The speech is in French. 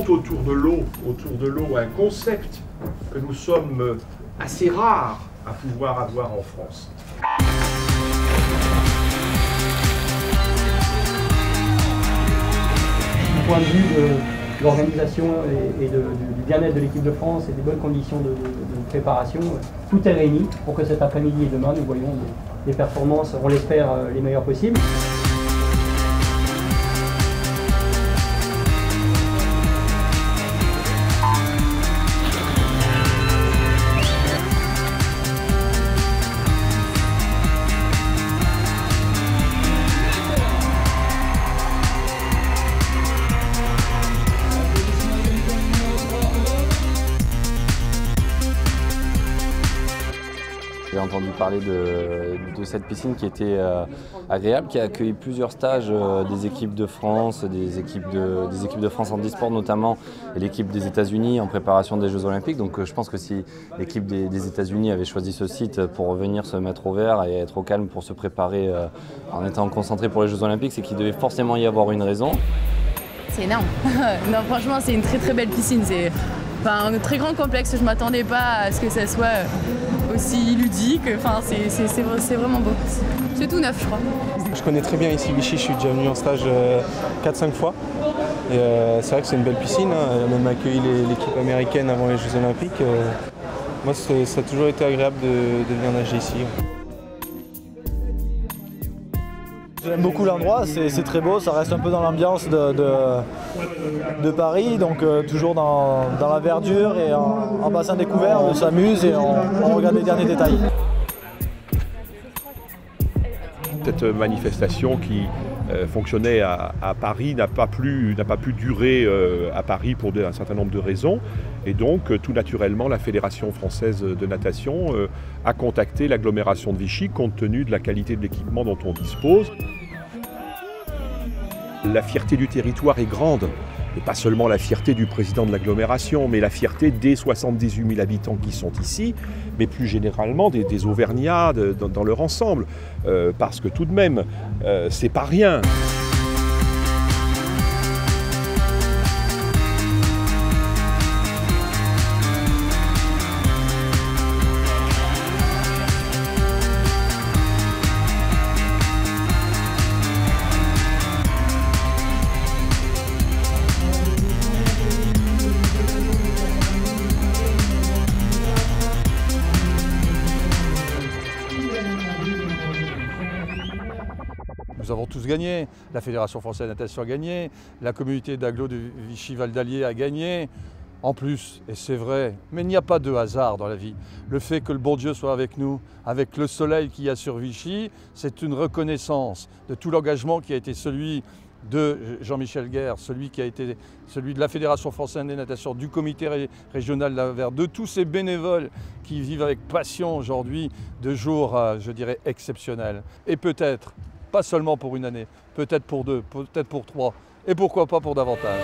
monte autour de l'eau un concept que nous sommes assez rares à pouvoir avoir en France. Du point de vue de l'organisation et du bien-être de l'équipe de France et des bonnes conditions de préparation, tout est réuni pour que cet après-midi et demain nous voyons des performances, on l'espère, les meilleures possibles. J'ai entendu parler de cette piscine qui était agréable, qui a accueilli plusieurs stages des équipes de France, des équipes de France handisport notamment, et l'équipe des États-Unis en préparation des Jeux Olympiques. Donc je pense que si l'équipe des États-Unis avait choisi ce site pour venir se mettre au vert et être au calme pour se préparer en étant concentré pour les Jeux Olympiques, c'est qu'il devait forcément y avoir une raison. C'est énorme. Non, franchement, c'est une très très belle piscine. C'est un très grand complexe. Je ne m'attendais pas à ce que ça soit aussi ludique. Enfin, c'est vraiment beau. C'est tout neuf, je crois. Je connais très bien ici Vichy. Je suis déjà venu en stage 4-5 fois. Et c'est vrai que c'est une belle piscine. Elle a même accueilli l'équipe américaine avant les Jeux Olympiques. Moi, ça a toujours été agréable de venir nager ici. J'aime beaucoup l'endroit, c'est très beau, ça reste un peu dans l'ambiance de Paris, donc toujours dans la verdure et en bassin découvert, on s'amuse et on regarde les derniers détails. Cette manifestation qui fonctionnait à Paris n'a pas pu durer à Paris pour un certain nombre de raisons. Et donc, tout naturellement, la Fédération française de natation a contacté l'agglomération de Vichy compte tenu de la qualité de l'équipement dont on dispose. La fierté du territoire est grande. Et pas seulement la fierté du président de l'agglomération, mais la fierté des 78 000 habitants qui sont ici, mais plus généralement des Auvergnats dans leur ensemble. Parce que tout de même, c'est pas rien. Nous avons tous gagné, la Fédération française de natation a gagné, la communauté d'agglo de Vichy-Val d'Allier a gagné. En plus, et c'est vrai, mais il n'y a pas de hasard dans la vie. Le fait que le bon Dieu soit avec nous, avec le soleil qu'il y a sur Vichy, c'est une reconnaissance de tout l'engagement qui a été celui de Jean-Michel Guerre, celui qui a été celui de la Fédération française de natation, du comité régional de la Vert, de tous ces bénévoles qui vivent avec passion aujourd'hui de jours, je dirais, exceptionnels. Et peut-être, pas seulement pour une année, peut-être pour 2, peut-être pour 3, et pourquoi pas pour davantage.